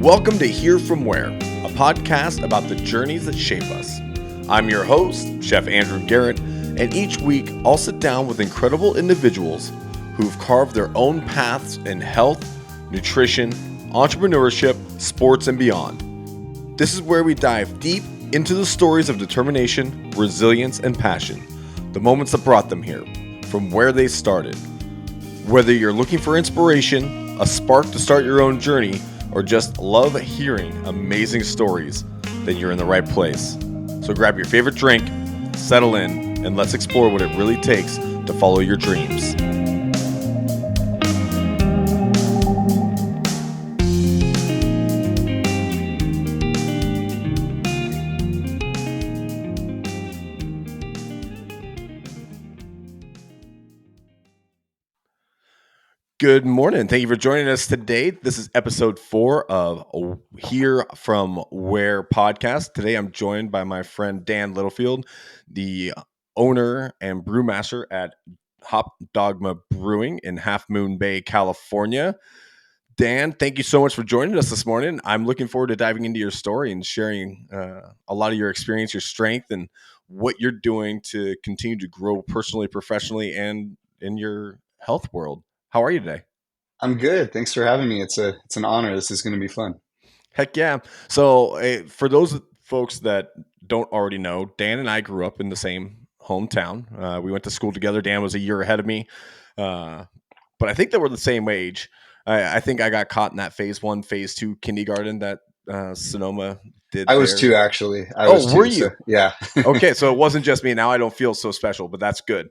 Welcome to Hear From Where, a podcast about the journeys that shape us. I'm your host, Chef Andrew Garrett, and each week I'll sit down with incredible individuals who've carved their own paths in health, nutrition, entrepreneurship, sports, and beyond. This is where we dive deep into the stories of determination, resilience, and passion, the moments that brought them here, from where they started. Whether you're looking for inspiration, a spark to start your own journey, or just love hearing amazing stories, then you're in the right place. So grab your favorite drink, settle in, and let's explore what it really takes to follow your dreams. Good morning. Thank you for joining us today. This is episode 4 of Hear From Where podcast. Today I'm joined by my friend Dan Littlefield, the owner and brewmaster at Dogma Brewing in Half Moon Bay, California. Dan, thank you so much for joining us this morning. I'm looking forward to diving into your story and sharing a lot of your experience, your strength, and what you're doing to continue to grow personally, professionally, and in your health world. How are you today? I'm good. Thanks for having me. It's an honor. This is going to be fun. Heck yeah. So for those folks that don't already know, Dan and I grew up in the same hometown. We went to school together. Dan was a year ahead of me. But I think that we're the same age. I think I got caught in that phase 1, phase 2 kindergarten that Sonoma did I there. was 2, actually. Were you? So, yeah. Okay, so it wasn't just me. Now I don't feel so special, but that's good.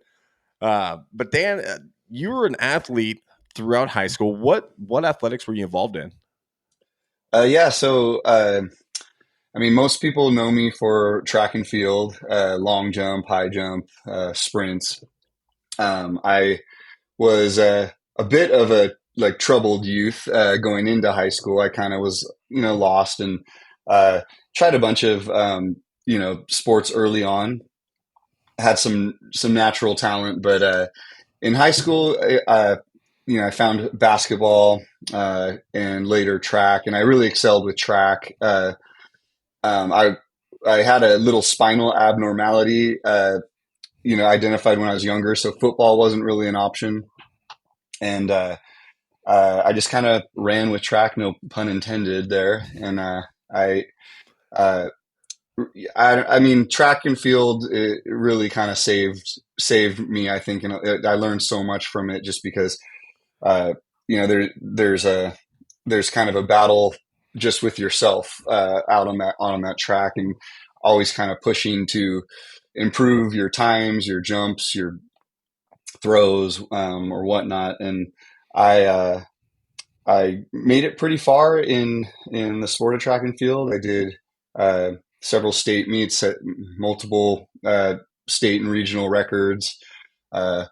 But Dan, you were an athlete throughout high school. What athletics were you involved in? Most people know me for track and field, long jump, high jump, sprints. I was a bit of a troubled youth going into high school. I kind of was, lost and tried a bunch of, sports early on. Had some natural talent, but in high school, I found basketball and later track, and I really excelled with track. I had a little spinal abnormality, identified when I was younger, so football wasn't really an option, and I just kind of ran with track, no pun intended there, and track and field, it really kind of saved me, I think, and I learned so much from it just because, there's kind of a battle just with yourself out on that track, and always kind of pushing to improve your times, your jumps, your throws, or whatnot. And I made it pretty far in the sport of track and field. I did several state meets, set multiple state and regional records. I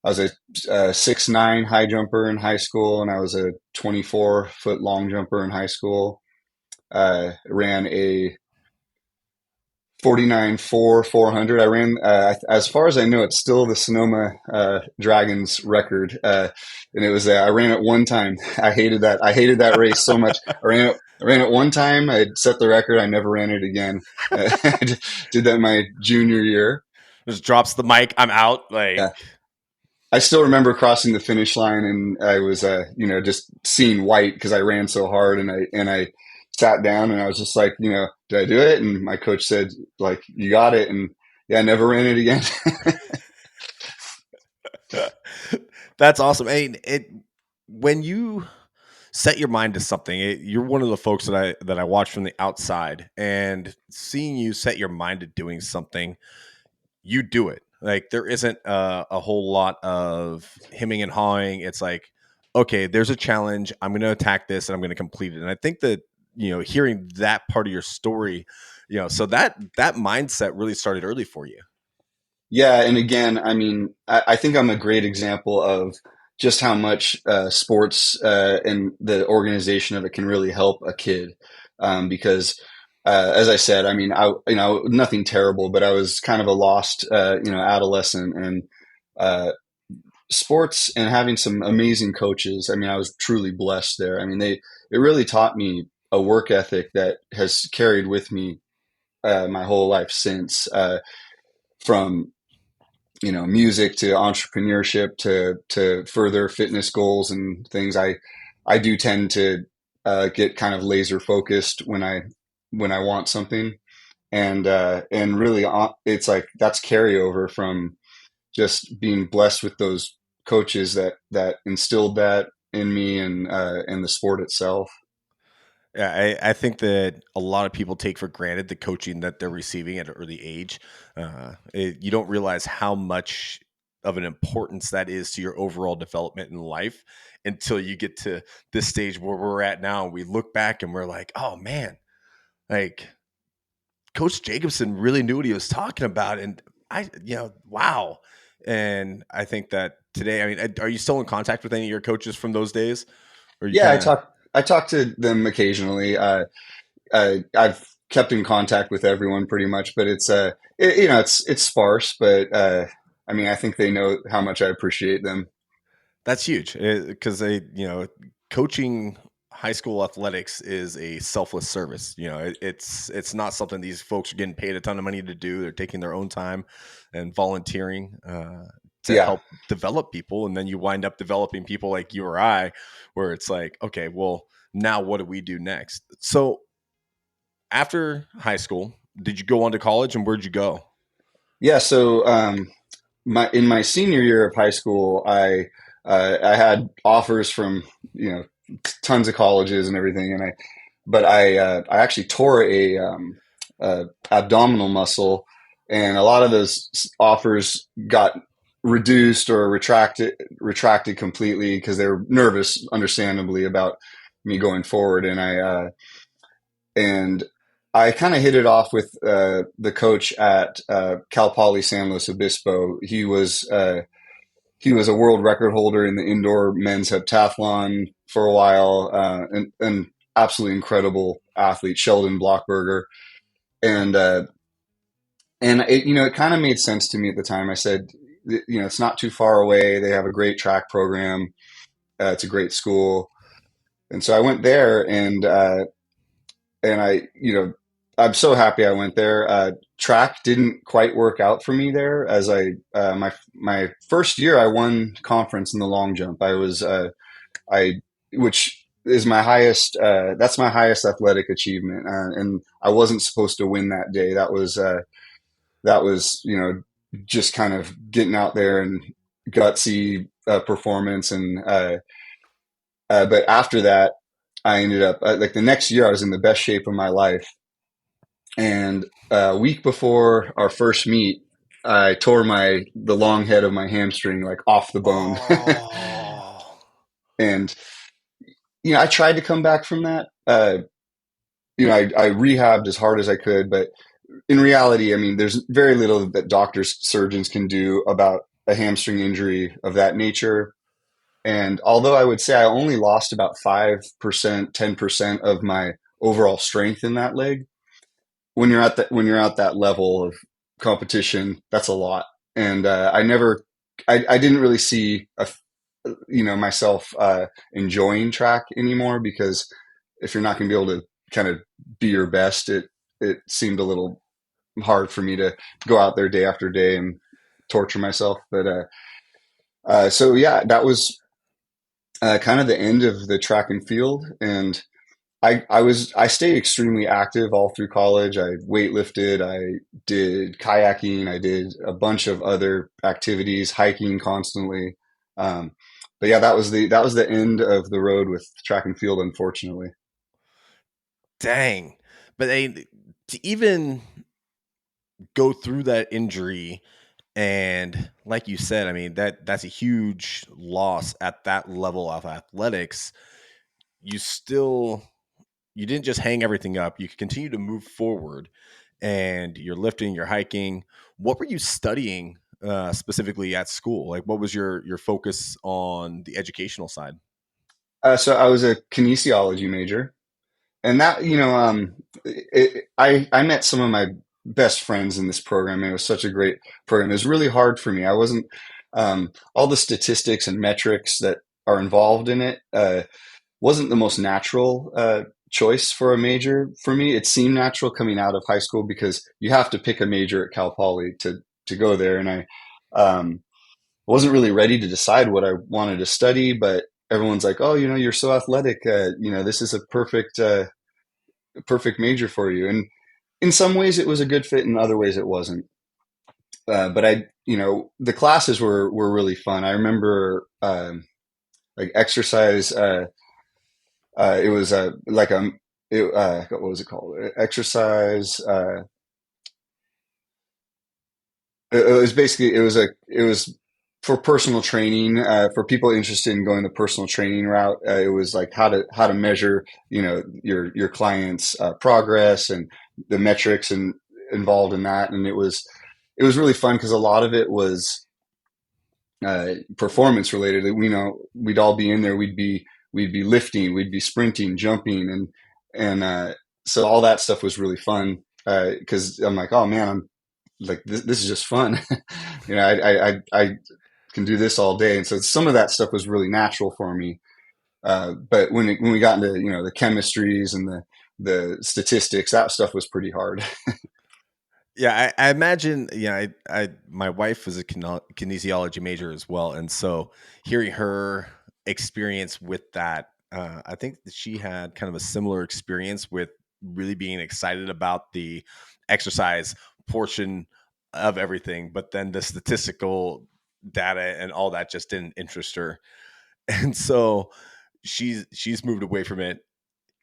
was a 6'9" high jumper in high school, and I was a 24-foot long jumper in high school. Ran a 49.4 I ran, as far as I know, it's still the Sonoma Dragons record, and it was I ran it one time. I hated that race so much. I ran it one time. I set the record. I never ran it again. I did that my junior year. Just drops the mic. I'm out. Yeah. I still remember crossing the finish line, and I was, just seeing white because I ran so hard, and I sat down, and I was just like, did I do it? And my coach said, you got it. And yeah, I never ran it again. That's awesome. When you set your mind to something, you're one of the folks that I watch from the outside, and seeing you set your mind to doing something, you do it. Like, there isn't a whole lot of hemming and hawing. It's like, okay, there's a challenge. I'm going to attack this and I'm going to complete it. And I think that, hearing that part of your story, so that mindset really started early for you. Yeah. And again, I think I'm a great example of just how much sports and the organization of it can really help a kid. Because as I said, nothing terrible, but I was kind of a lost, adolescent, and sports and having some amazing coaches. I was truly blessed there. It really taught me a work ethic that has carried with me my whole life since, from music to entrepreneurship to further fitness goals and things. I do tend to get kind of laser focused when I want something, and really it's like that's carryover from just being blessed with those coaches that instilled that in me, and the sport itself. Yeah, I think that a lot of people take for granted the coaching that they're receiving at an early age. You don't realize how much of an importance that is to your overall development in life until you get to this stage where we're at now. And we look back and we're like, oh man, like Coach Jacobson really knew what he was talking about. And wow. And I think that today, I mean, are you still in contact with any of your coaches from those days? Or you Yeah, kind of, I talk to them occasionally. I've kept in contact with everyone pretty much, but it's sparse. But I mean, I think they know how much I appreciate them. that's huge because coaching high school athletics is a selfless service. It's not something these folks are getting paid a ton of money to do. They're taking their own time and volunteering to Yeah. help develop people, and then you wind up developing people like you or I, where it's like, okay, well, now what do we do next? So after high school, did you go on to college, and where'd you go? Yeah. So in my senior year of high school, I had offers from tons of colleges and everything, but I actually tore a abdominal muscle, and a lot of those offers got reduced or retracted completely because they were nervous, understandably, about me going forward, and I kind of hit it off with the coach at Cal Poly San Luis Obispo. He was a world record holder in the indoor men's heptathlon for a while, and an absolutely incredible athlete, Sheldon Blockberger. And it kind of made sense to me at the time. I said, it's not too far away. They have a great track program. It's a great school, and so I went there, and I'm so happy I went there. Track didn't quite work out for me there, as my first year I won conference in the long jump. I which is my highest. That's my highest athletic achievement, and I wasn't supposed to win that day. That was just kind of getting out there and gutsy performance, but after that, I ended up like the next year I was in the best shape of my life. And a week before our first meet, I tore the long head of my hamstring like off the bone. Oh, And I tried to come back from that. I rehabbed as hard as I could, but in reality, I mean, there's very little that doctors, surgeons can do about a hamstring injury of that nature. And although I would say I only lost about 5%, 10% of my overall strength in that leg, when you're at that level of competition, that's a lot. And I didn't really see myself enjoying track anymore, because if you're not going to be able to kind of be your best, it seemed a little hard for me to go out there day after day and torture myself. But so yeah, that was kind of the end of the track and field. And I stayed extremely active all through college. I weightlifted, I did kayaking, I did a bunch of other activities, hiking constantly. Um, but yeah, that was the end of the road with track and field, unfortunately. dang. But to even go through that injury, and like you said, I mean, that's a huge loss at that level of athletics. You still you didn't just hang everything up. You could continue to move forward, and you're lifting, you're hiking. What were you studying specifically at school? Like, what was your focus on the educational side? So I was a kinesiology major, and that I met some of my best friends in this program, and it was such a great program. It was really hard for me. I wasn't all the statistics and metrics that are involved in it wasn't the most natural choice for a major for me. It seemed natural coming out of high school because you have to pick a major at Cal Poly to go there, and I wasn't really ready to decide what I wanted to study, but everyone's like, "Oh, you're so athletic. This is a perfect major for you." And in some ways, it was a good fit. In other ways, it wasn't. But the classes were really fun. I remember like exercise. It was like what was it called? Exercise. It was basically it was for personal training for people interested in going the personal training route. It was like how to measure your client's progress and the metrics and involved in that. And it was really fun because a lot of it was performance related. We'd all be in there. We'd be lifting, we'd be sprinting, jumping, and so all that stuff was really fun because I'm like, oh man, I'm like this is just fun. I can do this all day, and so some of that stuff was really natural for me. But when we got into the chemistries and the statistics, that stuff was pretty hard. Yeah, I imagine. Yeah, my wife was a kinesiology major as well, and so hearing her experience with that, I think that she had kind of a similar experience with really being excited about the exercise portion of everything, but then the statistical data and all that just didn't interest her, and so she's moved away from it.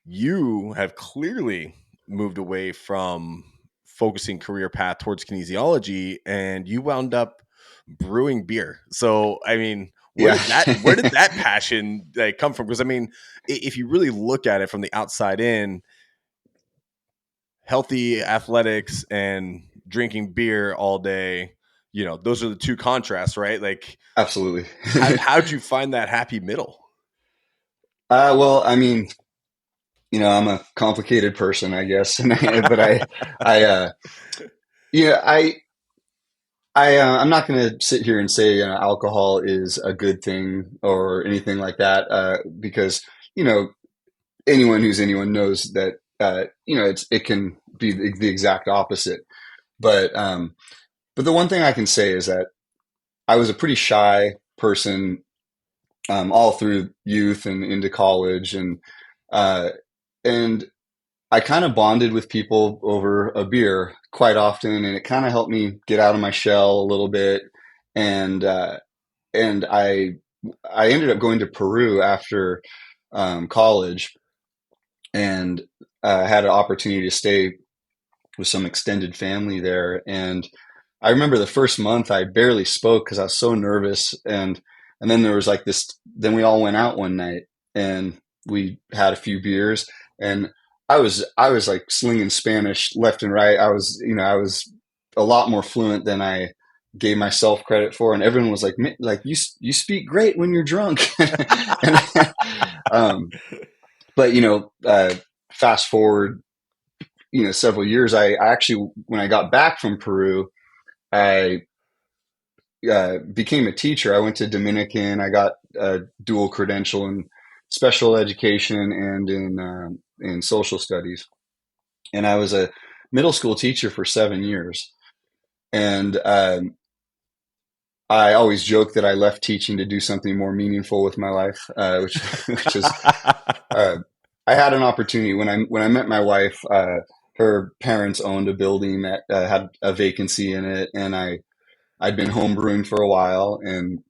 You have clearly moved away from focusing career path towards kinesiology, and you wound up brewing beer. So I mean, Yeah. where did that passion like come from? Because I mean, if you really look at it from the outside in, healthy athletics and drinking beer all day, those are the two contrasts, right? Like, Absolutely. how'd you find that happy middle? Well, I mean, I'm a complicated person, I guess, but yeah, I'm not going to sit here and say alcohol is a good thing or anything like that, because you know anyone knows that it can be the exact opposite. But but the one thing I can say is that I was a pretty shy person all through youth and into college, uh, and I kind of bonded with people over a beer quite often, and it kind of helped me get out of my shell a little bit. And and I ended up going to Peru after college, and had an opportunity to stay with some extended family there. And I remember the first month I barely spoke because I was so nervous. And then there was like this. Then we all went out one night and we had a few beers, and I was like slinging Spanish left and right. I was a lot more fluent than I gave myself credit for, and everyone was like, like you speak great when you're drunk. and, um, but fast forward several years, I actually, when I got back from Peru, I became a teacher. I went to Dominican. I got a dual credential in special education and in social studies, and I was a middle school teacher for 7 years. And I always joke that I left teaching to do something more meaningful with my life, which is uh, I had an opportunity when I met my wife. Her parents owned a building that had a vacancy in it, and I'd been home brewing for a while, and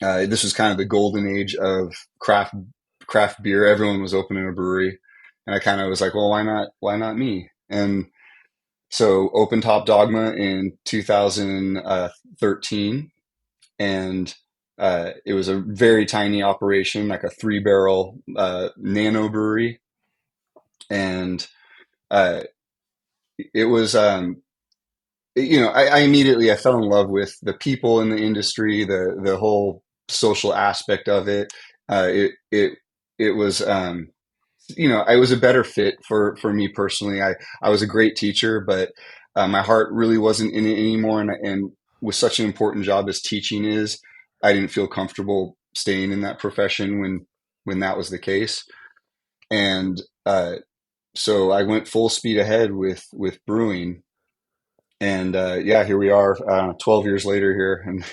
this was kind of the golden age of craft beer. Everyone was opening a brewery, and I kind of was like, well, why not me? And so opened Top Dogma in 2013, and it was a very tiny operation, like a 3 barrel nano brewery, and uh, it was I immediately I fell in love with the people in the industry, the whole social aspect of it. It was it was a better fit for me personally. I was a great teacher, but my heart really wasn't in it anymore. And with such an important job as teaching is, I didn't feel comfortable staying in that profession when that was the case. And so I went full speed ahead with brewing. And yeah, here we are, 12 years later here, and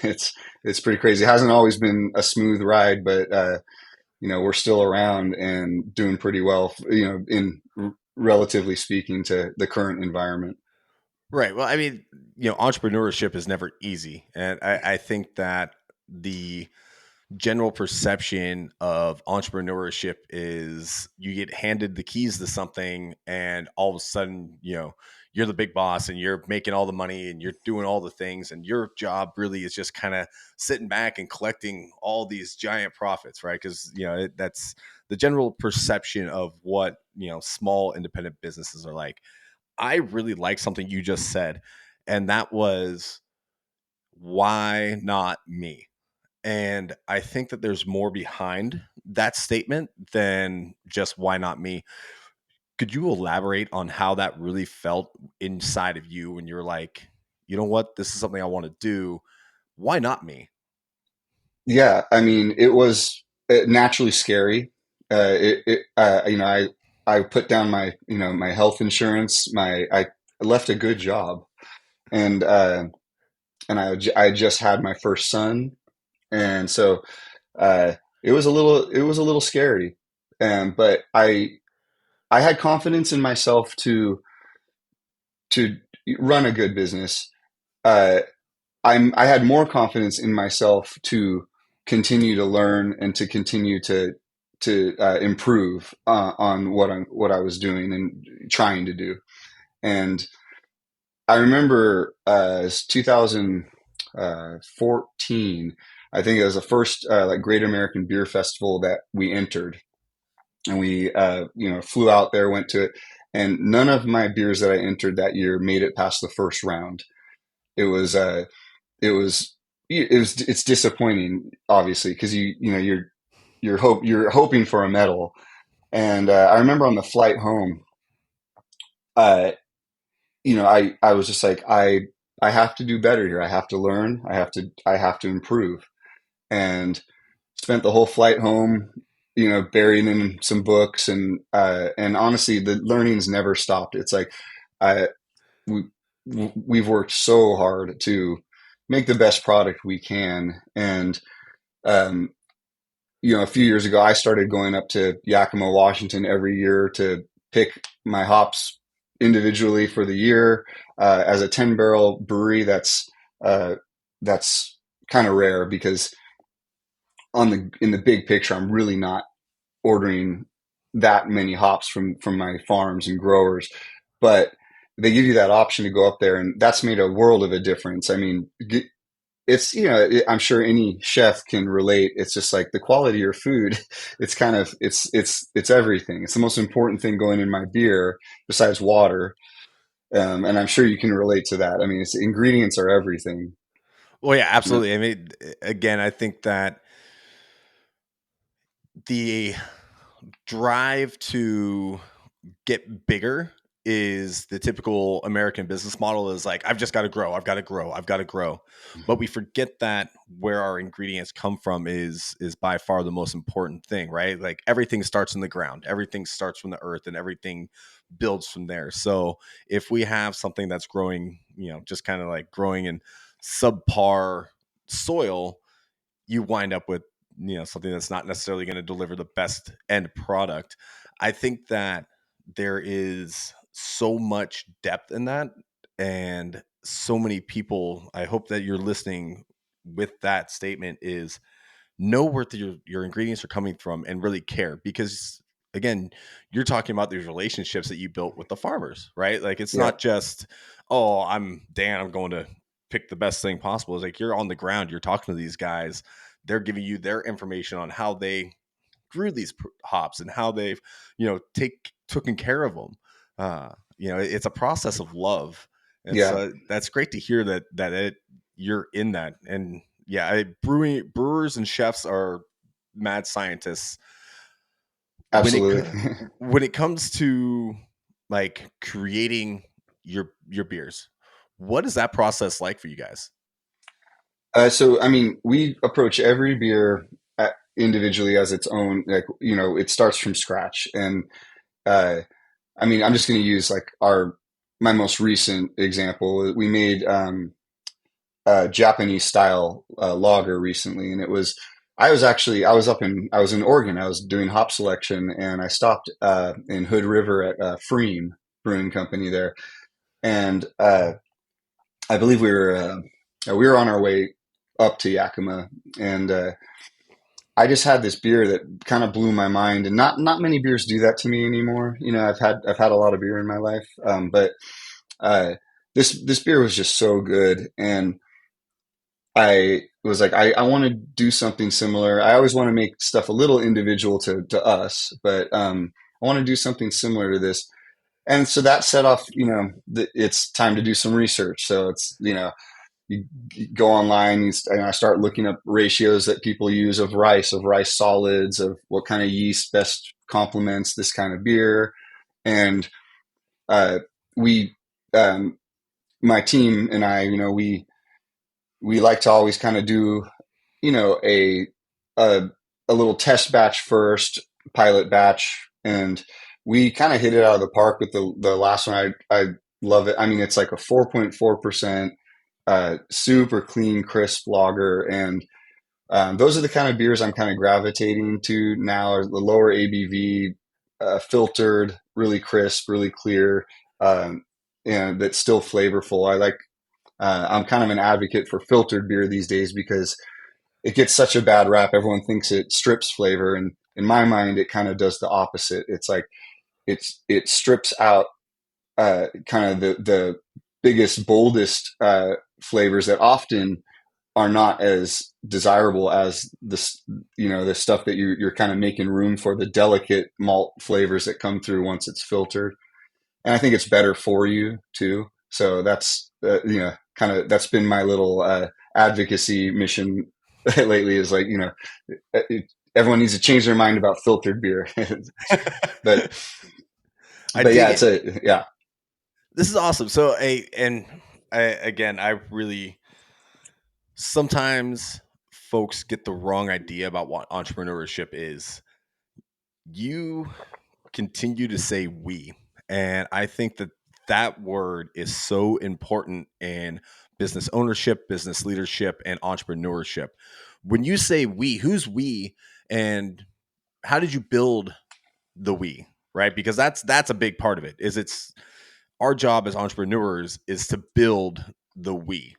it's pretty crazy. It hasn't always been a smooth ride, but we're still around and doing pretty well, in relatively speaking to the current environment. Right. Well, I mean, entrepreneurship is never easy. And I think that the general perception of entrepreneurship is you get handed the keys to something and all of a sudden, you're the big boss and you're making all the money and you're doing all the things and your job really is just kind of sitting back and collecting all these giant profits, right? Because, that's the general perception of what, small independent businesses are like. I really like something you just said, and that was, why not me? And I think that there's more behind that statement than just why not me. Could you elaborate on how that really felt inside of you when you're like, you know what, this is something I want to do. Why not me? Yeah, I mean, it was naturally scary. I put down my health insurance. I left a good job, and I just had my first son, and so uh, it was a little scary, but I had confidence in myself to run a good business. Uh, I had more confidence in myself to continue to learn and to continue to improve on what I was doing and trying to do. And I remember it's 2014. I think it was the first like Great American Beer Festival that we entered, and we flew out there, went to it, and none of my beers that I entered that year made it past the first round. It was it was it's disappointing, obviously, because you're hoping for a medal. And I remember on the flight home, uh, I was just like, I have to do better here. I have to learn. I have to improve. And spent the whole flight home, buried in some books, and honestly, the learning's never stopped. It's like I we we've worked so hard to make the best product we can, and um, a few years ago, I started going up to Yakima, Washington every year to pick my hops individually for the year. As a 10 barrel brewery, uh, that's kind of rare because in the big picture, I'm really not ordering that many hops from my farms and growers, but they give you that option to go up there, and that's made a world of a difference. I mean, it's I'm sure any chef can relate. It's just like the quality of your food. It's kind of it's everything. It's the most important thing going in my beer besides water, and I'm sure you can relate to that. I mean, ingredients are everything. Well, yeah, absolutely. I mean, again, I think that the drive to get bigger is the typical American business model is like, I've just got to grow, I've got to grow, I've got to grow. But we forget that where our ingredients come from is by far the most important thing, right? Like everything starts in the ground, everything starts from the earth, and everything builds from there. So if we have something that's growing, just kind of like growing in subpar soil, you wind up with something that's not necessarily going to deliver the best end product. I think that there is so much depth in that, and so many people, I hope that you're listening with that statement, is know where your ingredients are coming from and really care, because again, you're talking about these relationships that you built with the farmers, right? Like it's Yeah, not just, oh, I'm Dan, I'm going to pick the best thing possible. It's like you're on the ground, you're talking to these guys, they're giving you their information on how they grew these hops and how they've taken care of them. It's a process of love, and yeah, so that's great to hear that you're in that. And yeah, brewers and chefs are mad scientists when absolutely. when it comes to like creating your beers. What is that process like for you guys? So I mean, we approach every beer. individually as its own, like, it starts from scratch. And uh, I mean, I'm just going to use like my most recent example. We made Japanese style lager recently, and I was in Oregon. I was doing hop selection, and I stopped in Hood River at Freem Brewing Company there, and I believe we were on our way up to Yakima, and I just had this beer that kind of blew my mind, and not many beers do that to me anymore. I've had a lot of beer in my life, but uh, this beer was just so good, and I was like, I want to do something similar. I always want to make stuff a little individual to us, but I want to do something similar to this. And so that set off, it's time to do some research. So you go online, and I start looking up ratios that people use of rice solids, of what kind of yeast best complements this kind of beer. And uh, we, my team and I, we like to always kind of do, a a little test batch first, pilot batch, and we kind of hit it out of the park with the last one. I love it. I mean, it's like a 4.4%, super clean, crisp lager, and those are the kind of beers I'm kind of gravitating to now. Are the lower ABV, filtered, really crisp, really clear, and that's still flavorful. I'm kind of an advocate for filtered beer these days because it gets such a bad rap. Everyone thinks it strips flavor, and in my mind, it kind of does the opposite. It's like it strips out kind of the biggest, boldest flavors that often are not as desirable as the stuff that you're kind of making room for, the delicate malt flavors that come through once it's filtered. And I think it's better for you too. So that's kind of that's been my little advocacy mission lately. Is like everyone needs to change their mind about filtered beer. but I but dig yeah, it. yeah. This is awesome. So, again, I really sometimes folks get the wrong idea about what entrepreneurship is. You continue to say we, and I think that that word is so important in business ownership, business leadership, and entrepreneurship. When you say we, who's we, and how did you build the we? Right, because that's a big part of it. It's our job as entrepreneurs is to build the we.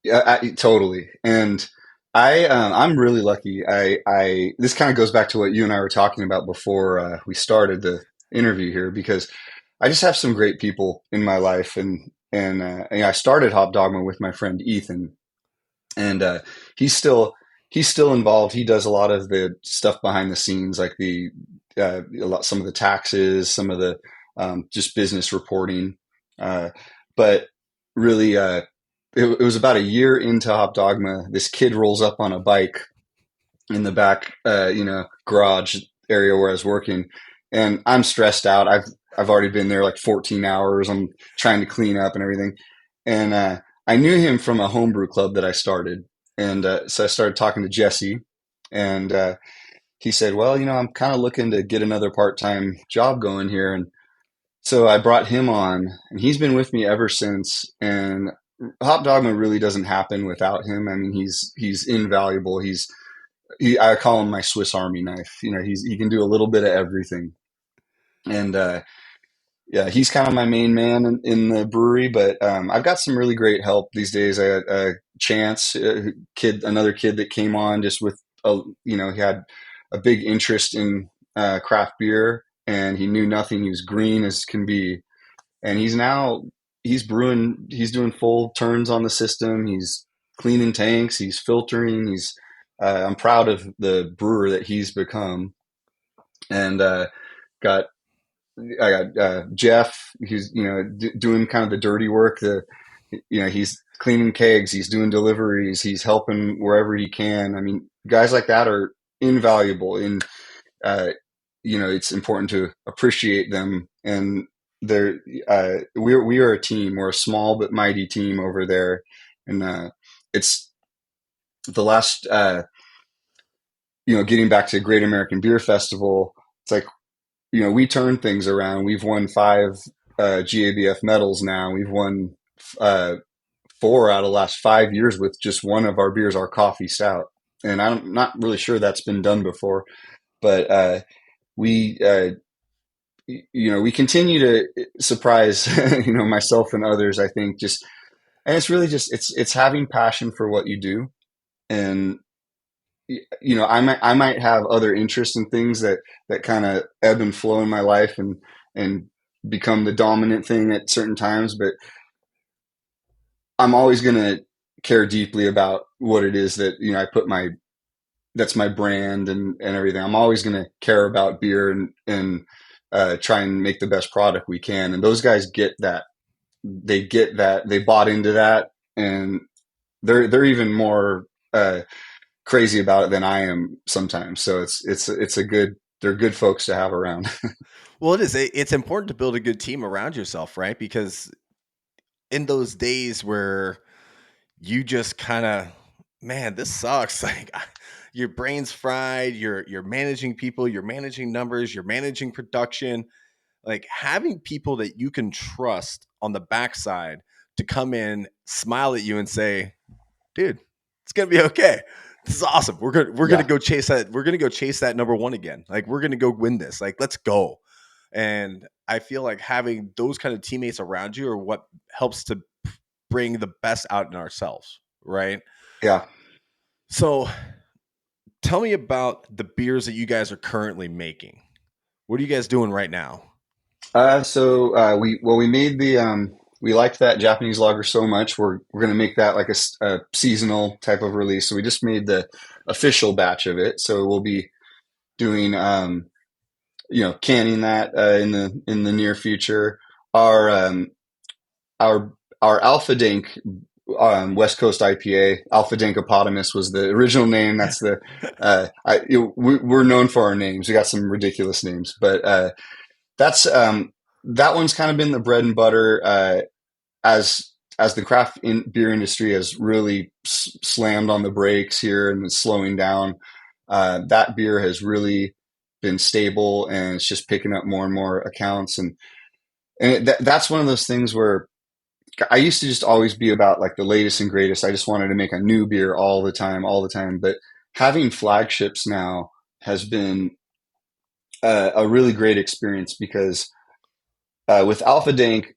Yeah, totally. And I'm really lucky. I this kind of goes back to what you and I were talking about before we started the interview here, because I just have some great people in my life, and I started Hop Dogma with my friend Ethan, and he's still he's still involved. He does a lot of the stuff behind the scenes, like some of the taxes, some of the just business reporting. But really, it was about a year into Hop Dogma. This kid rolls up on a bike in the back, garage area where I was working, and I'm stressed out. I've already been there like 14 hours. I'm trying to clean up and everything, and I knew him from a homebrew club that I started, and so I started talking to Jesse, and he said, "Well, I'm kind of looking to get another part-time job going here," and so I brought him on, and he's been with me ever since. And Hop Dogma really doesn't happen without him. I mean, he's invaluable. I call him my Swiss Army knife. He can do a little bit of everything. And yeah, he's kind of my main man in the brewery. But I've got some really great help these days. I had Chance, another kid that came on just with he had a big interest in craft beer, and he knew nothing. He was green as can be, and he's brewing. He's doing full turns on the system. He's cleaning tanks. He's filtering. I'm proud of the brewer that he's become. And got I got Jeff. He's doing kind of the dirty work. He's cleaning kegs. He's doing deliveries. He's helping wherever he can. I mean, guys like that are invaluable. Uh, it's important to appreciate them, and we are a team. We're a small but mighty team over there, and it's the last getting back to Great American Beer Festival, it's like, we turn things around. We've won 5 GABF medals now. We've won uh, 4 out of the last 5 years with just one of our beers, our coffee stout. And I'm not really sure that's been done before, but we, we continue to surprise, myself and others, I think and it's really just, it's having passion for what you do. And, I might have other interests and things that kind of ebb and flow in my life and become the dominant thing at certain times, but I'm always going to care deeply about what it is that, I put that's my brand and everything. I'm always going to care about beer and try and make the best product we can. And those guys get that. They get that. They bought into that, and they're even more crazy about it than I am sometimes. So they're good folks to have around. Well, it is. It's important to build a good team around yourself, right? Because in those days where you just kind of, man, this sucks. Like your brain's fried. You're managing people. You're managing numbers. You're managing production. Like having people that you can trust on the backside to come in, smile at you, and say, "Dude, it's gonna be okay. This is awesome. We're gonna Yeah. go chase that. We're gonna go chase that number one again. Like we're gonna go win this. Like let's go." And I feel like having those kind of teammates around you are what helps to bring the best out in ourselves, right? Yeah. So tell me about the beers that you guys are currently making. What are you guys doing right now? We made we liked that Japanese lager so much. We're going to make that like a seasonal type of release. So we just made the official batch of it. So we'll be doing, canning that in the near future. Our our our Alpha Dank West Coast IPA, Alpha Dankopotamus was the original name. That's the we're known for our names. We got some ridiculous names, but that's that one's kind of been the bread and butter as the beer industry has really slammed on the brakes here and is slowing down. That beer has really been stable, and it's just picking up more and more accounts, and that's one of those things where I used to just always be about like the latest and greatest. I just wanted to make a new beer all the time, all the time. But having flagships now has been a really great experience because with Alpha Dank,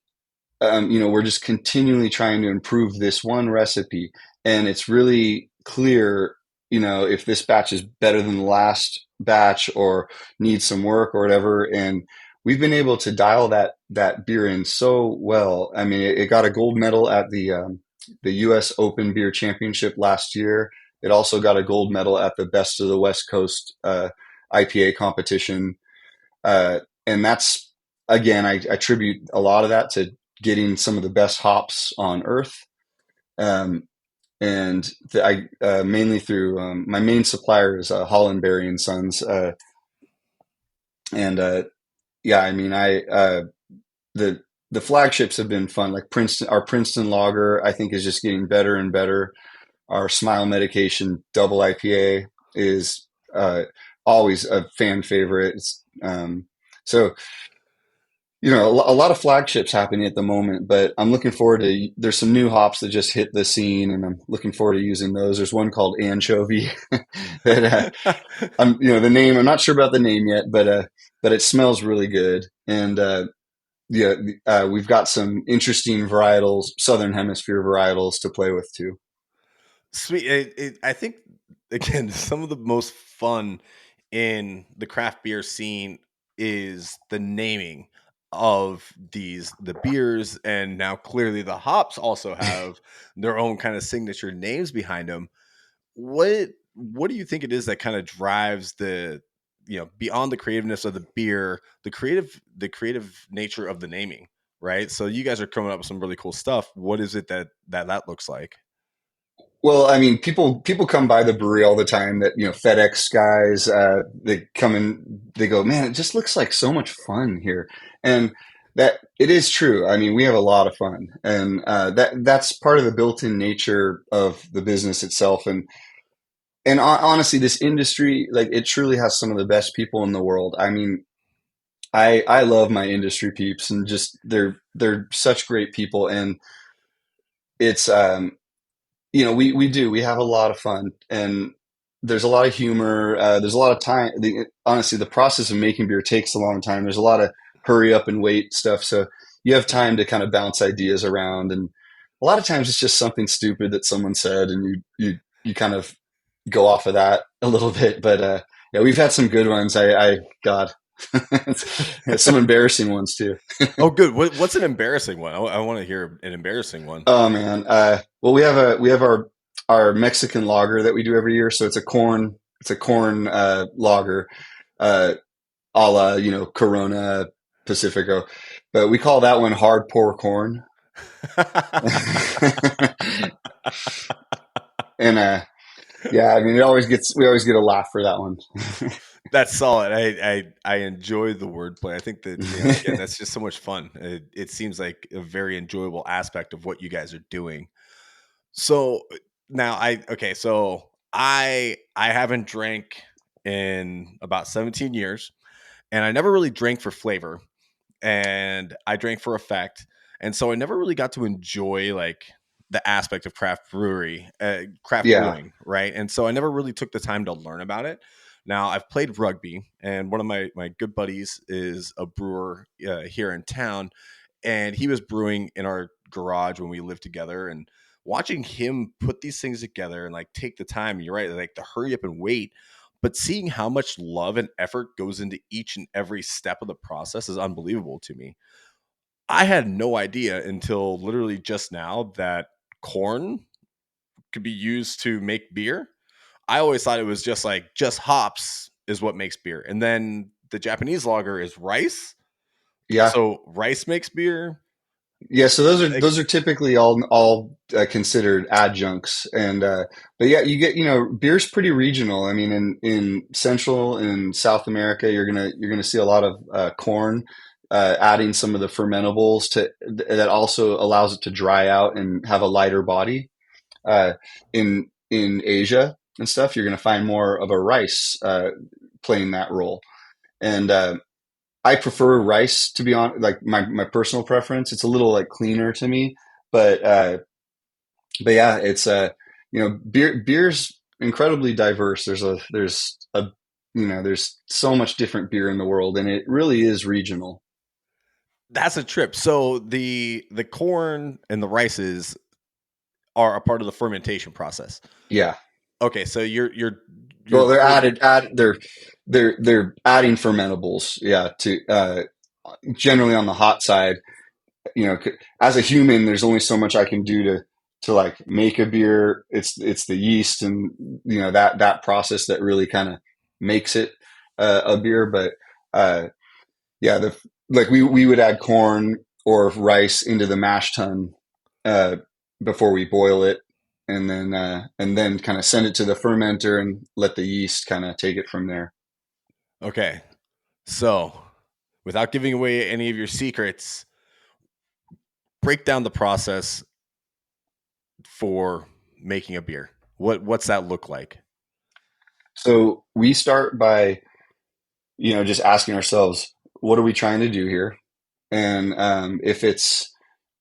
we're just continually trying to improve this one recipe, and it's really clear, if this batch is better than the last batch or needs some work or whatever. And we've been able to dial that beer in so well. I mean, it got a gold medal at the U.S. Open Beer Championship last year. It also got a gold medal at the Best of the West Coast IPA competition. And that's, again, I attribute a lot of that to getting some of the best hops on earth. I mainly through my main supplier is Holland Berry and Sons. Yeah, I mean, the flagships have been fun. Like our Princeton Lager, I think is just getting better and better. Our Smile Medication Double IPA is always a fan favorite. So a lot of flagships happening at the moment, but I'm looking forward to, there's some new hops that just hit the scene, and I'm looking forward to using those. There's one called Anchovy that the name, I'm not sure about the name yet, but it smells really good. And we've got some interesting varietals, Southern Hemisphere varietals to play with too. Sweet. I think again, some of the most fun in the craft beer scene is the naming of the beers, and now clearly the hops also have their own kind of signature names behind them. What do you think it is that kind of drives the beyond the creativeness of the beer, the creative nature of the naming, right? So you guys are coming up with some really cool stuff. What is it that looks like? Well, I mean, people come by the brewery all the time that, FedEx guys, they come in, they go, man, it just looks like so much fun here. And that it is true. I mean, we have a lot of fun, and that's part of the built-in nature of the business itself. and honestly, this industry, like, it truly has some of the best people in the world. I mean, I love my industry peeps, and just they're such great people, and it's we have a lot of fun, and there's a lot of humor. There's a lot of time. Honestly, the process of making beer takes a long time. There's a lot of hurry up and wait stuff, so you have time to kind of bounce ideas around, and a lot of times it's just something stupid that someone said, and you kind of go off of that a little bit. But yeah, we've had some good ones. I God, some embarrassing ones too. Oh, good. What's an embarrassing one? I want to hear an embarrassing one. Oh man. Well, we have our Mexican lager that we do every year. So it's a corn lager, uh, a la Corona Pacifico, but we call that one hard pour corn. And yeah, I mean, we always get a laugh for that one. That's solid. I enjoy the wordplay. I think that again, that's just so much fun. It seems like a very enjoyable aspect of what you guys are doing. So now I haven't drank in about 17 years, and I never really drank for flavor, and I drank for effect, and so I never really got to enjoy like the aspect of craft Yeah, brewing, right? And so I never really took the time to learn about it. Now I've played rugby, and one of my good buddies is a brewer here in town, and he was brewing in our garage when we lived together, and watching him put these things together and like take the time, you're right, like the hurry up and wait, but seeing how much love and effort goes into each and every step of the process is unbelievable to me. I had no idea until literally just now that corn could be used to make beer. I always thought it was just hops is what makes beer, and then the Japanese lager is rice, yeah. so rice makes beer. Yeah, so Like, those are typically all considered adjuncts, and but yeah, you get beer's pretty regional. I mean, in Central and South America, you're gonna see a lot of corn, adding some of the fermentables that also allows it to dry out and have a lighter body. In Asia and stuff, you're gonna find more of a rice playing that role, and I prefer rice, to be honest. Like my personal preference, it's a little like cleaner to me. But yeah, it's beer's incredibly diverse. There's so much different beer in the world, and it really is regional. that's a trip. So the corn and the rices are a part of the fermentation process. Yeah. Okay, so you're Well, they're literally they're adding fermentables. Yeah, to generally on the hot side. As a human, there's only so much I can do to like make a beer. It's the yeast and that process that really kind of makes it a beer. But uh, yeah, like we would add corn or rice into the mash tun uh, before we boil it, and then kind of send it to the fermenter and let the yeast kind of take it from there. okay. So, without giving away any of your secrets, break down the process for making a beer. What's that look like? So we start by just asking ourselves, what are we trying to do here? And if it's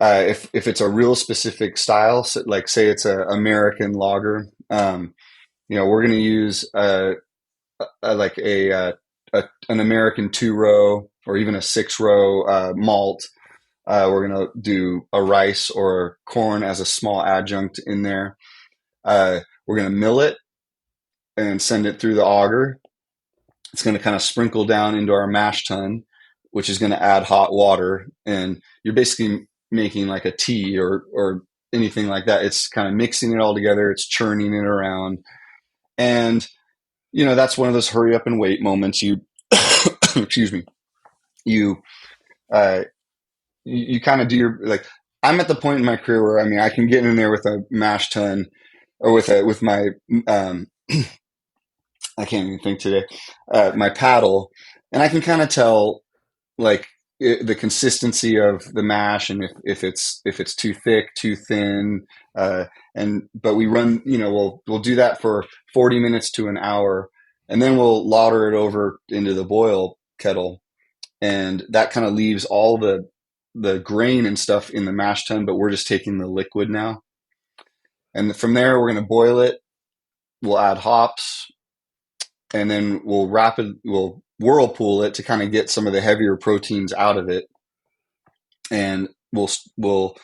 a real specific style, so like say it's a American lager, we're going to use like an American 2 row or even a 6 row malt. We're going to do a rice or corn as a small adjunct in there. We're going to mill it and send it through the auger. It's going to kind of sprinkle down into our mash tun, which is going to add hot water, and you're basically making like a tea or anything like that. It's kind of mixing it all together. It's churning it around, and that's one of those hurry up and wait moments. You excuse me. You uh, you kind of do your like. I'm at the point in my career where I mean I can get in there with a mash tun or with my I can't even think today my paddle, and I can kind of tell like the consistency of the mash and if it's too thick, too thin, but we run, we'll do that for 40 minutes to an hour, and then we'll lauter it over into the boil kettle. And that kind of leaves all the grain and stuff in the mash tun, but we're just taking the liquid now. And from there, we're going to boil it. We'll add hops, and then we'll whirlpool it to kind of get some of the heavier proteins out of it. And we'll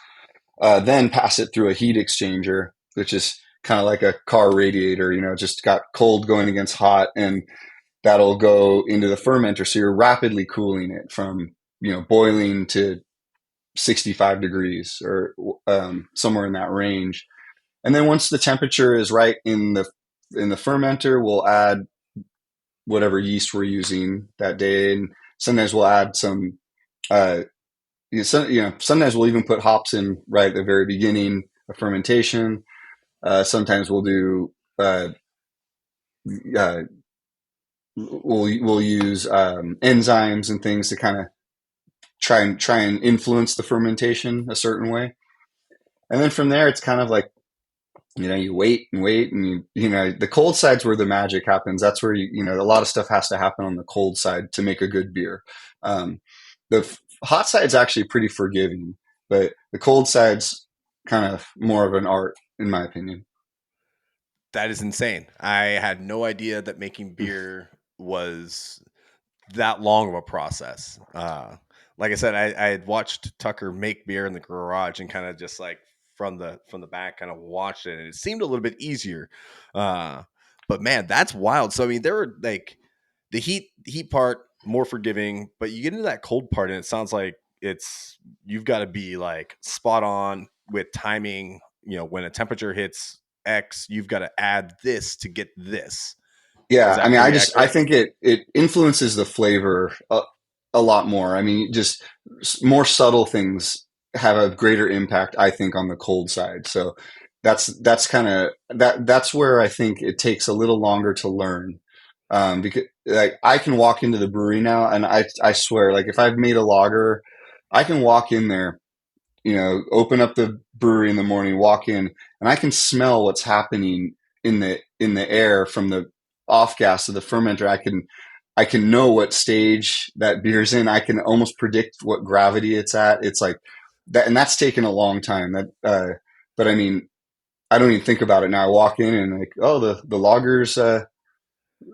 then pass it through a heat exchanger, which is kind of like a car radiator, just got cold going against hot, and that'll go into the fermenter. So you're rapidly cooling it from, boiling to 65 degrees or somewhere in that range. And then once the temperature is right in the fermenter, we'll add whatever yeast we're using that day. And sometimes we'll add some, sometimes we'll even put hops in right at the very beginning of fermentation. Sometimes we'll do, we'll use enzymes and things to kind of try and influence the fermentation a certain way. And then from there, it's kind of like, you wait and wait, and the cold side's where the magic happens. That's where a lot of stuff has to happen on the cold side to make a good beer. The hot side's actually pretty forgiving, but the cold side's kind of more of an art, in my opinion. That is insane. I had no idea that making beer was that long of a process. Like I said, I had watched Tucker make beer in the garage and kind of just like from the back kind of watched it, and it seemed a little bit easier. But man, that's wild. So I mean, there were like the heat part more forgiving, but you get into that cold part and it sounds like you've got to be like spot on with timing. When a temperature hits X, you've got to add this to get this. Yeah, I mean, I think it influences the flavor a lot more. I mean, just more subtle things have a greater impact, I think, on the cold side. So that's kind of that's where I think it takes a little longer to learn. Because like I can walk into the brewery now, and I swear, like if I've made a lager, I can walk in there, open up the brewery in the morning, walk in, and I can smell what's happening in the air from the off gas of the fermenter. I can know what stage that beer's in. I can almost predict what gravity it's at. It's like that, and that's taken a long time. But I mean, I don't even think about it now. I walk in and like, oh, the lager's,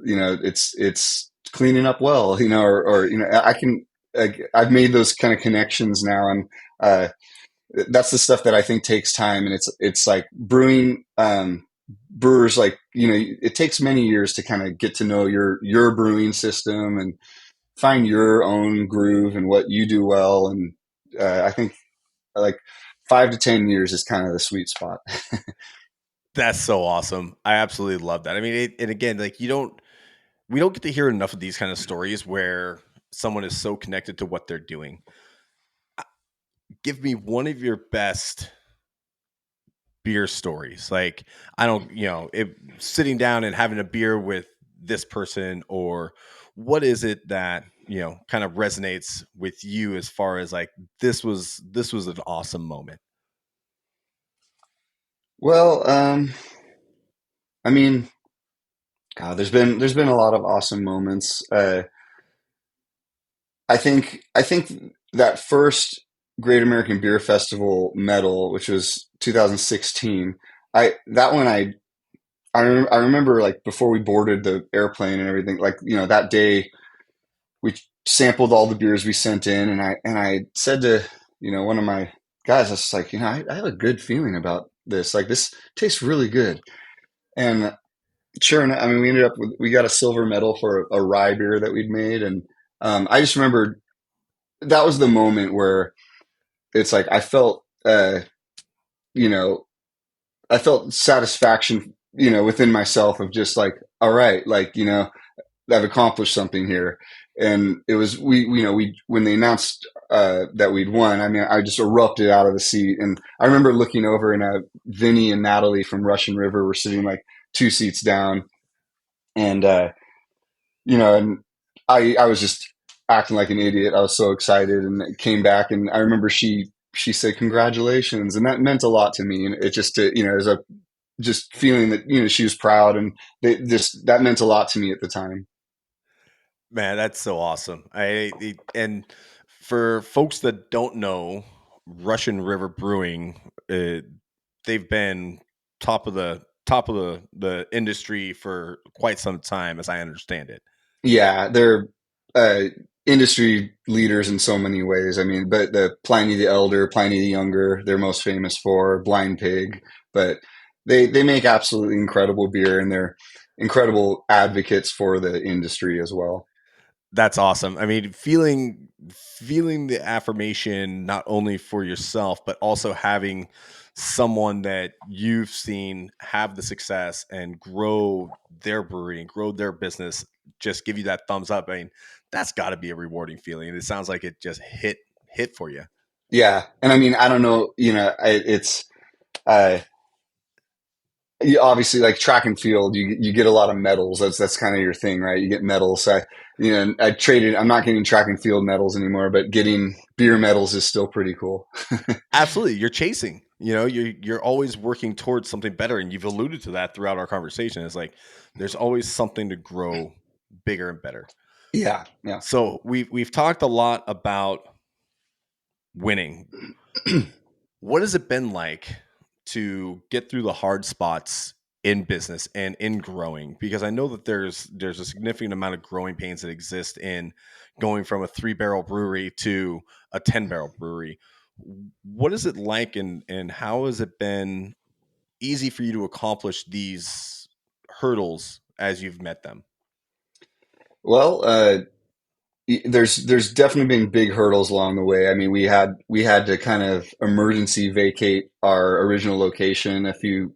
it's cleaning up well, or I've made those kind of connections now, and that's the stuff that I think takes time, and it's like brewing. Brewers, like it takes many years to kind of get to know your brewing system and find your own groove and what you do well. And I think like 5 to 10 years is kind of the sweet spot. That's so awesome. I absolutely love that. I mean, and again, like we don't get to hear enough of these kind of stories where someone is so connected to what they're doing. Give me one of your best beer stories. Like, I don't, sitting down and having a beer with this person, or what is it that, kind of resonates with you as far as like, this was an awesome moment. Well, I mean, God, there's been a lot of awesome moments. I think that first Great American Beer Festival medal, which was 2016, I remember like before we boarded the airplane and everything, like that day we sampled all the beers we sent in, and I said to one of my guys, I was like, I have a good feeling about this. Like this tastes really good, and sure enough, I mean, we got a silver medal for a rye beer that we'd made, and I just remember that was the moment where it's like I felt satisfaction, within myself of just like, all right, like, I've accomplished something here. And it was, when they announced, that we'd won, I mean, I just erupted out of the seat. And I remember looking over, and Vinny and Natalie from Russian River were sitting like 2 seats down. And, and I was just acting like an idiot. I was so excited, and it came back. And I remember she she said congratulations, and that meant a lot to me. And it just as a just feeling that she was proud, and that meant a lot to me at the time. Man, that's so awesome. And for folks that don't know, Russian River Brewing, they've been top of the industry for quite some time, as I understand it. Yeah, they're uh, industry leaders in so many ways. I mean, but the Pliny the Elder, Pliny the Younger, they're most famous for Blind Pig, but they make absolutely incredible beer, and they're incredible advocates for the industry as well. That's awesome. I mean, feeling the affirmation not only for yourself, but also having someone that you've seen have the success and grow their brewery and grow their business, just give you that thumbs up. I mean, that's got to be a rewarding feeling. And it sounds like it just hit for you. Yeah, and I mean, I don't know, it's uh, obviously like track and field, you get a lot of medals. That's kind of your thing, right? You get medals. I traded. I'm not getting track and field medals anymore, but getting beer medals is still pretty cool. Absolutely. You're chasing, you're always working towards something better. And you've alluded to that throughout our conversation. It's like there's always something to grow bigger and better. Yeah, yeah. So we've talked a lot about winning. What has it been like to get through the hard spots in business and in growing? Because I know that there's a significant amount of growing pains that exist in going from a 3-barrel brewery to a 10-barrel brewery. What is it like, and how has it been easy for you to accomplish these hurdles as you've met them? Well, there's definitely been big hurdles along the way. I mean, we had to kind of emergency vacate our original location a few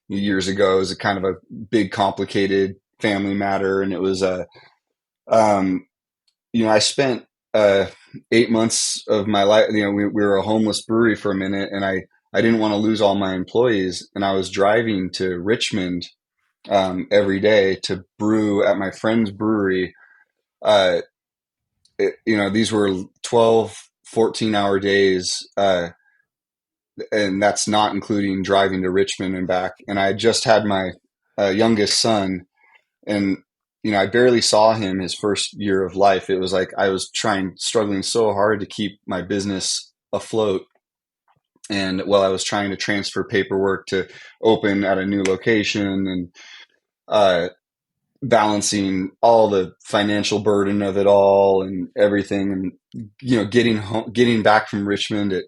years ago. It was a kind of a big, complicated family matter, and it was um, I spent 8 months of my life. We were a homeless brewery for a minute, and I didn't want to lose all my employees, and I was driving to Richmond every day to brew at my friend's brewery. Uh, these were 12, 14-hour days, and that's not including driving to Richmond and back. And I just had my youngest son, and I barely saw him his first year of life. It was like I was struggling so hard to keep my business afloat. And while I was trying to transfer paperwork to open at a new location, and uh, balancing all the financial burden of it all and everything, and getting home, getting back from Richmond at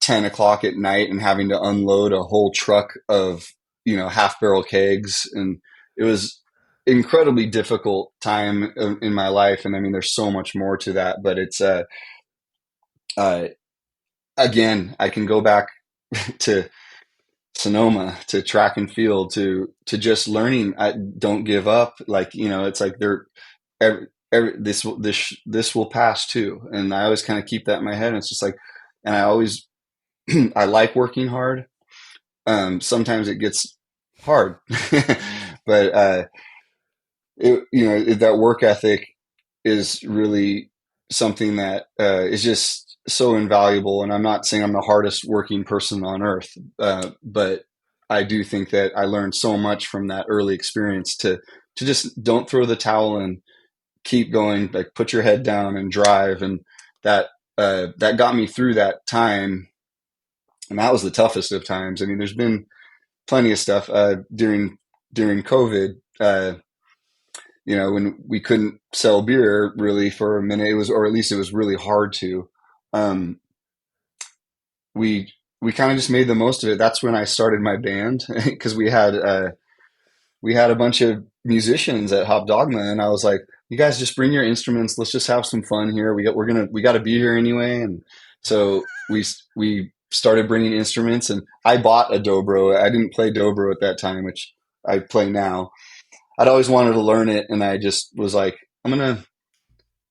10 o'clock at night, and having to unload a whole truck of half barrel kegs, and it was incredibly difficult time in my life. And I mean, there's so much more to that, but it's uh again, I can go back to Sonoma, to track and field, to just learning. I don't give up. Like, it's like this will pass too. And I always kind of keep that in my head. And it's just like, and I always, I like working hard. Sometimes it gets hard, but, that work ethic is really something that, is just so invaluable. And I'm not saying I'm the hardest working person on earth, but I do think that I learned so much from that early experience to just don't throw the towel in, keep going, like put your head down and drive. And that got me through that time. And that was the toughest of times. I mean, there's been plenty of stuff, during COVID, when we couldn't sell beer really for a minute. It was, or at least it was really hard to, um, we, we kind of just made the most of it. That's when I started my band because we had a bunch of musicians at Dogma, and I was like, "You guys just bring your instruments. Let's just have some fun here. We got to be here anyway." And so we started bringing instruments, and I bought a dobro. I didn't play dobro at that time, which I play now. I'd always wanted to learn it, and I just was like, "I'm gonna."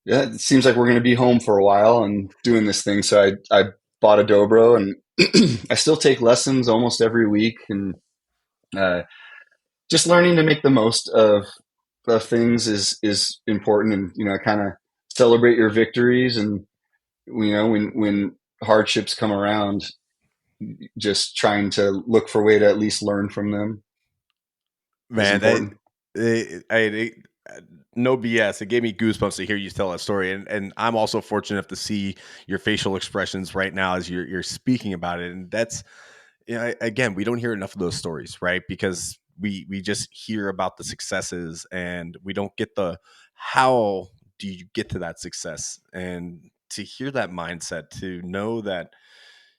Yeah, it seems like we're gonna be home for a while and doing this thing. So I bought a dobro, and I still take lessons almost every week, and uh, just learning to make the most of things is important. And kind of celebrate your victories. And when hardships come around, just trying to look for a way to at least learn from them is Man, important. it, no BS. It gave me goosebumps to hear you tell that story, and I'm also fortunate enough to see your facial expressions right now as you're speaking about it, and that's, again, we don't hear enough of those stories, right? Because we just hear about the successes, and we don't get the how do you get to that success, and to hear that mindset, to know that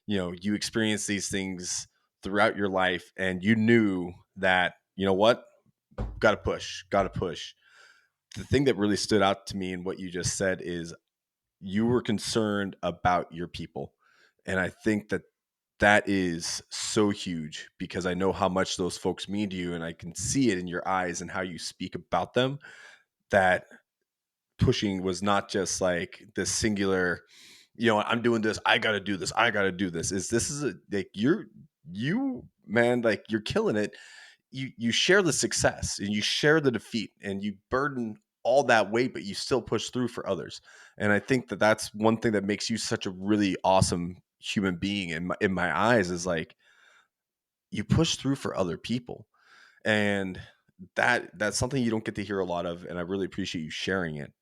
you experience these things throughout your life, and you knew that, what, got to push. The thing that really stood out to me in what you just said is you were concerned about your people. And I think that that is so huge, because I know how much those folks mean to you, and I can see it in your eyes and how you speak about them, that pushing was not just like this singular, I'm doing this, I got to do this, I got to do this. This is like you, man, like you're killing it. You share the success and you share the defeat, and you burden all that weight, but you still push through for others. And I think that that's one thing that makes you such a really awesome human being in my eyes, is like you push through for other people. And that's something you don't get to hear a lot of, and I really appreciate you sharing it.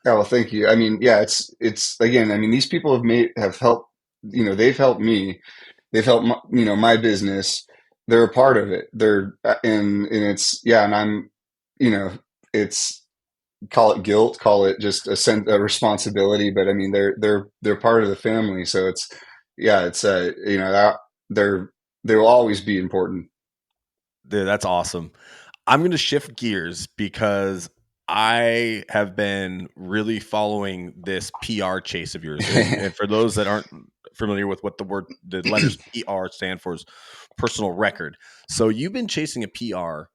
Oh, well, thank you. I mean, yeah, it's again, I mean, these people have helped, they've helped me. They've helped my business. They're a part of it. They're and it's yeah, and I'm, you know, it's call it guilt, call it just a responsibility, but I mean, they're part of the family. So it's yeah, it's that they're they will always be important. Dude, that's awesome. I'm going to shift gears because I have been really following this PR chase of yours. And for those that aren't familiar with what the letters PR stand for, is personal record. So you've been chasing a PR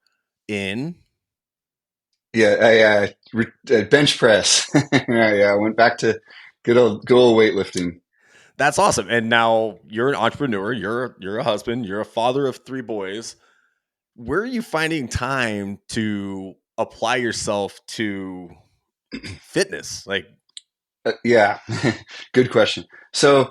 in. Yeah, bench press. Yeah, I went back to good old weightlifting. That's awesome. And now you're an entrepreneur, you're a husband, you're a father of 3 boys. Where are you finding time to apply yourself to fitness? Like, Yeah, good question. So,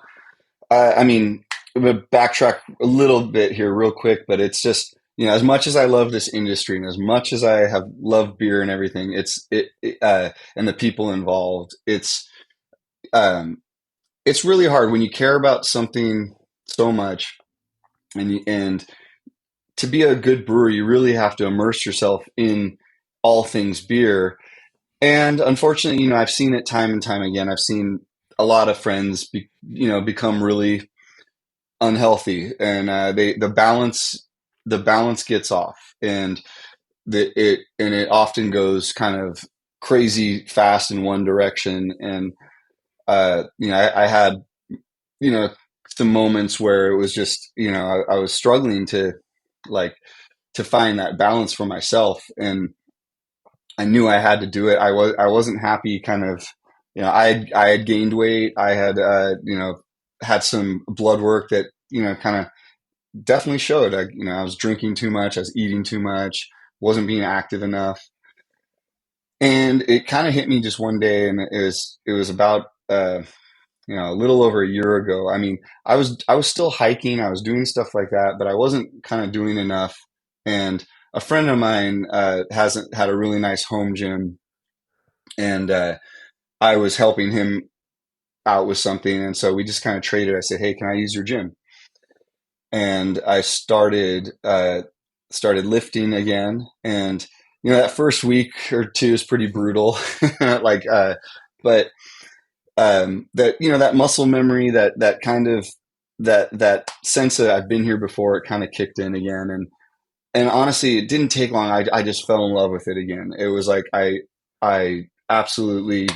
I mean, I'm gonna backtrack a little bit here, real quick, but it's just as much as I love this industry and as much as I have loved beer and everything, and the people involved, um, it's really hard when you care about something so much, and to be a good brewer, you really have to immerse yourself in all things beer. And unfortunately, I've seen it time and time again. I've seen a lot of friends become really unhealthy, and the balance gets off, and it often goes kind of crazy fast in one direction. And I had you know some moments where it was just I was struggling to like to find that balance for myself, and I knew I had to do it. I wasn't happy. Kind of, I had gained weight. I had had some blood work that kind of definitely showed. I was drinking too much. I was eating too much. Wasn't being active enough. And it kind of hit me just one day, and it was about a little over a year ago. I mean, I was still hiking. I was doing stuff like that, but I wasn't kind of doing enough. And a friend of mine hasn't had a really nice home gym, and I was helping him out with something, and so we just kind of traded. I said, "Hey, can I use your gym?" And I started lifting again, and that first week or two is pretty brutal, like, but that muscle memory, that kind of that sense that I've been here before, it kind of kicked in again, and honestly, it didn't take long. I just fell in love with it again. It was like I absolutely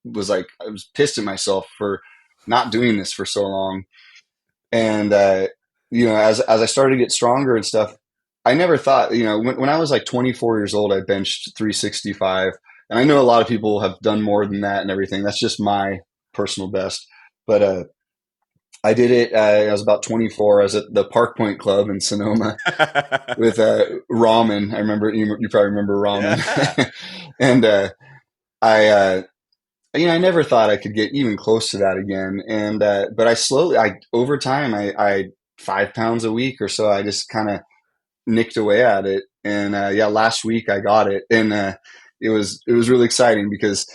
was like, I was pissed at myself for not doing this for so long. And as I started to get stronger and stuff, I never thought, when I was like 24 years old, I benched 365. And I know a lot of people have done more than that and everything. That's just my personal best. But I did it. I was about 24. I was at the Park Point Club in Sonoma with Ramen. I remember, you probably remember Ramen. Yeah. And I I never thought I could get even close to that again. And, but over time, I 5 pounds a week or so, I just kind of nicked away at it. And, yeah, last week I got it, and, it was really exciting because,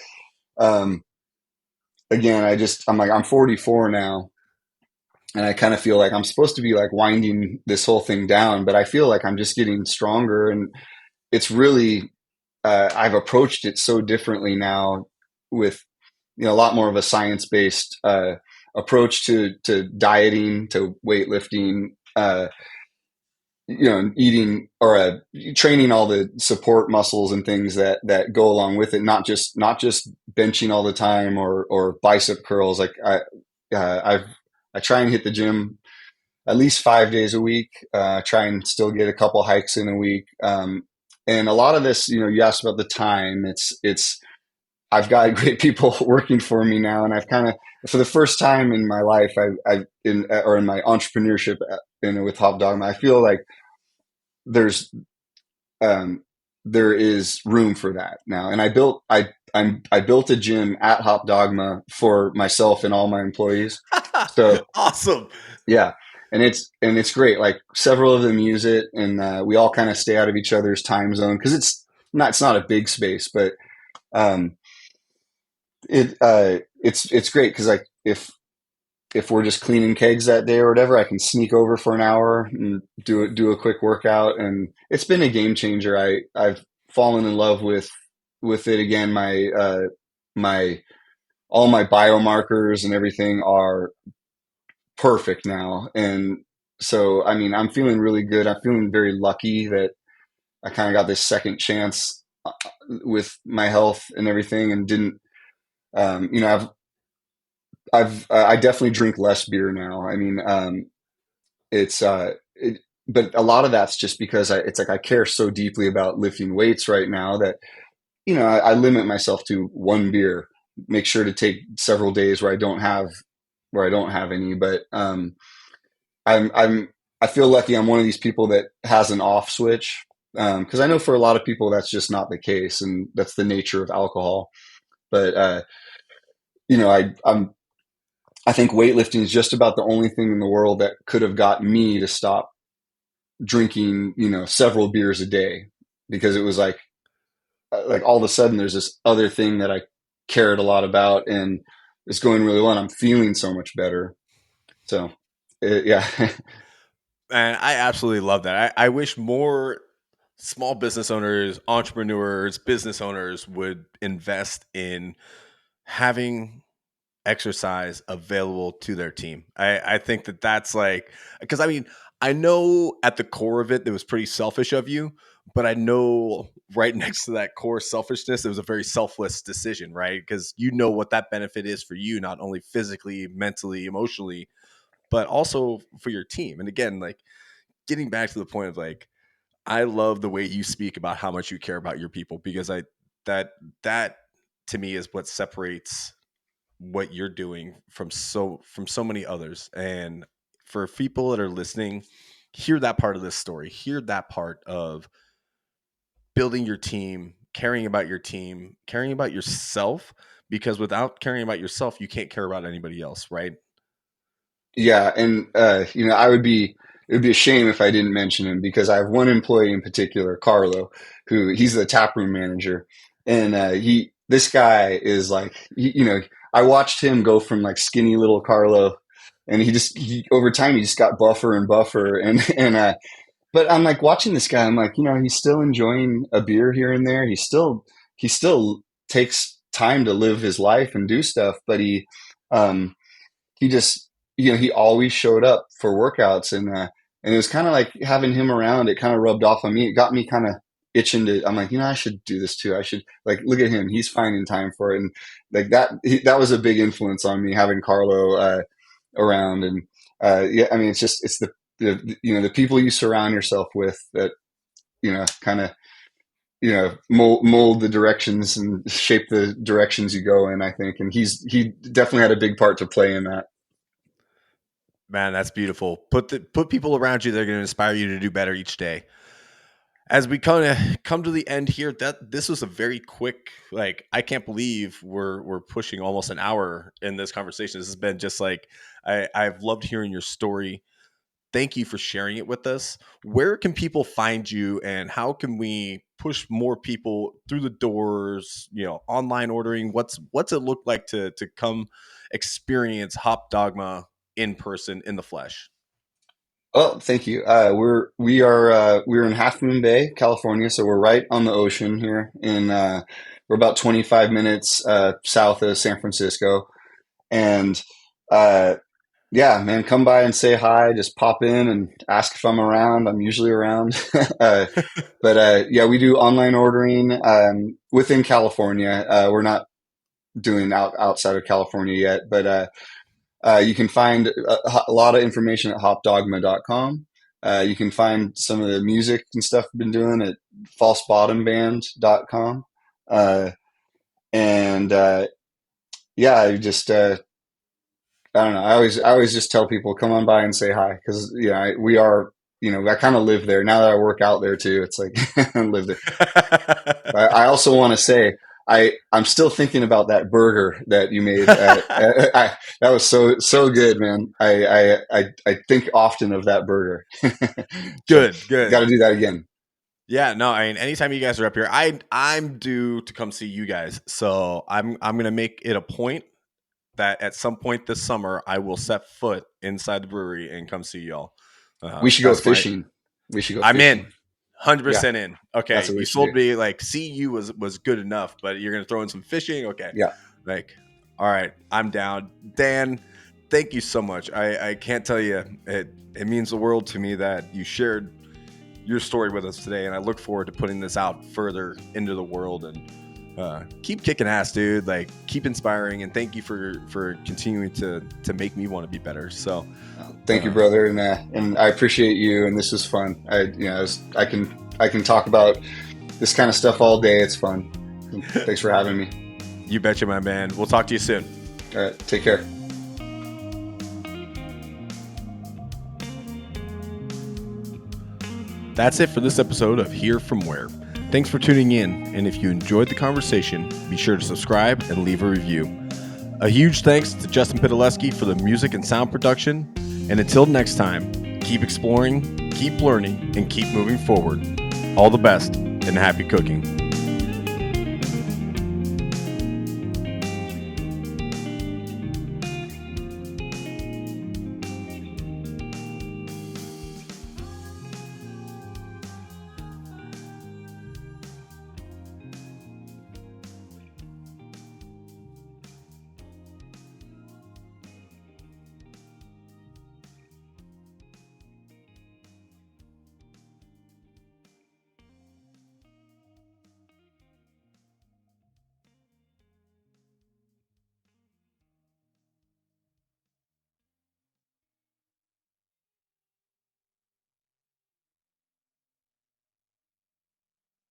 um, again, I'm 44 now, and I kind of feel like I'm supposed to be like winding this whole thing down, but I feel like I'm just getting stronger, and it's really, I've approached it so differently now with, a lot more of a science-based, approach to dieting, to weightlifting, eating, or training all the support muscles and things that go along with it. Not just benching all the time, or bicep curls. Like I try and hit the gym at least 5 days a week. Try and still get a couple hikes in a week. And a lot of this, you asked about the time. It's I've got great people working for me now, and I've kind of, for the first time in my life, in my entrepreneurship, with Dogma, I feel like there's there is room for that now. And I built a gym at Dogma for myself and all my employees. So Awesome. yeah, and it's great. Like, several of them use it, and we all kind of stay out of each other's time zone because it's not a big space, but um, it's great because, like, if we're just cleaning kegs that day or whatever, I can sneak over for an hour and do a quick workout, and it's been a game changer. I've fallen in love with it again. My all my biomarkers and everything are perfect now, and so, I mean, I'm feeling really good. I'm feeling very lucky that I kind of got this second chance, with my health and everything, and didn't. I definitely drink less beer now. I mean, it's but a lot of that's just because it's like I care so deeply about lifting weights right now that, I limit myself to one beer. Make sure to take several days where I don't have any. But I feel lucky. I'm one of these people that has an off switch, because I know for a lot of people that's just not the case, and that's the nature of alcohol. But you know, I think weightlifting is just about the only thing in the world that could have got me to stop drinking, several beers a day, because it was like all of a sudden there's this other thing that I cared a lot about, and it's going really well, and I'm feeling so much better. So, yeah. And I absolutely love that. I wish more small business owners, entrepreneurs, business owners would invest in having exercise available to their team. I think that that's like, because I mean, I know at the core of it, it was pretty selfish of you, but I know right next to that core selfishness, it was a very selfless decision, right? Because you know what that benefit is for you, not only physically, mentally, emotionally, but also for your team. And again, like, getting back to the point of, like, I love the way you speak about how much you care about your people, because that that to me is what separates what you're doing from so many others. And for people that are listening, hear that part of this story, hear that part of building your team, caring about your team, caring about yourself, because without caring about yourself, you can't care about anybody else, right? Yeah, and it would be a shame if I didn't mention him, because I have one employee in particular, Carlo, who he's the taproom manager, and this guy is like, I watched him go from like skinny little Carlo, and he over time he just got buffer and buffer, and but I'm like watching this guy, I'm like, he's still enjoying a beer here and there. He still takes time to live his life and do stuff, but um he just, he always showed up for workouts, and it was kind of like having him around. It kind of rubbed off on me. It got me kind of itching to. I'm like, I should do this too. I should, like, look at him. He's finding time for it, and like that was a big influence on me, having Carlo around. And yeah, I mean, it's the people you surround yourself with that, kind of, mold the directions and shape the directions you go in, I think. And he definitely had a big part to play in that. Man, that's beautiful. Put people around you that are going to inspire you to do better each day. As we kind of come to the end here, that this was a very quick, like, I can't believe we're pushing almost an hour in this conversation. This has been just like, I've loved hearing your story. Thank you for sharing it with us. Where can people find you, and how can we push more people through the doors? Online ordering. What's it look like to come experience Hop Dogma in person, in the flesh? Oh, thank you. We're in Half Moon Bay, California, so we're right on the ocean here. We're about 25 minutes south of San Francisco, and uh, yeah, man, come by and say hi. Just pop in and ask if I'm around. I'm usually around. uh, but yeah, we do online ordering within California. We're not doing outside of California yet, but you can find a lot of information at hopdogma.com. You can find some of the music and stuff we've been doing at falsebottomband.com. And yeah, I don't know. I always just tell people, come on by and say hi. Cause we are, I kind of live there now that I work out there too. It's like I live there. I also want to say, I'm still thinking about that burger that you made. That was so good, man. I think often of that burger. Good. Got to do that again. Yeah, no, I mean, anytime you guys are up here, I'm due to come see you guys. So I'm gonna make it a point that at some point this summer I will set foot inside the brewery and come see y'all. We should go fishing. I'm fishing. in. 100% in. Okay, you told do. me like see you was good enough, but you're gonna throw in some fishing. Okay, yeah. Like, all right, I'm down. Dan, thank you so much. I can't tell you, it means the world to me that you shared your story with us today, and I look forward to putting this out further into the world. And keep kicking ass, dude. Like, keep inspiring, and thank you for continuing to make me want to be better. So thank you, brother, and I appreciate you, and this is fun. I can talk about this kind of stuff all day. It's fun. Thanks for having me. You betcha, my man. We'll talk to you soon. All right, take care. That's it for this episode of Here From Where. Thanks for tuning in, and if you enjoyed the conversation, be sure to subscribe and leave a review. A huge thanks to Justin Pitaleski for the music and sound production, and until next time, keep exploring, keep learning, and keep moving forward. All the best, and happy cooking.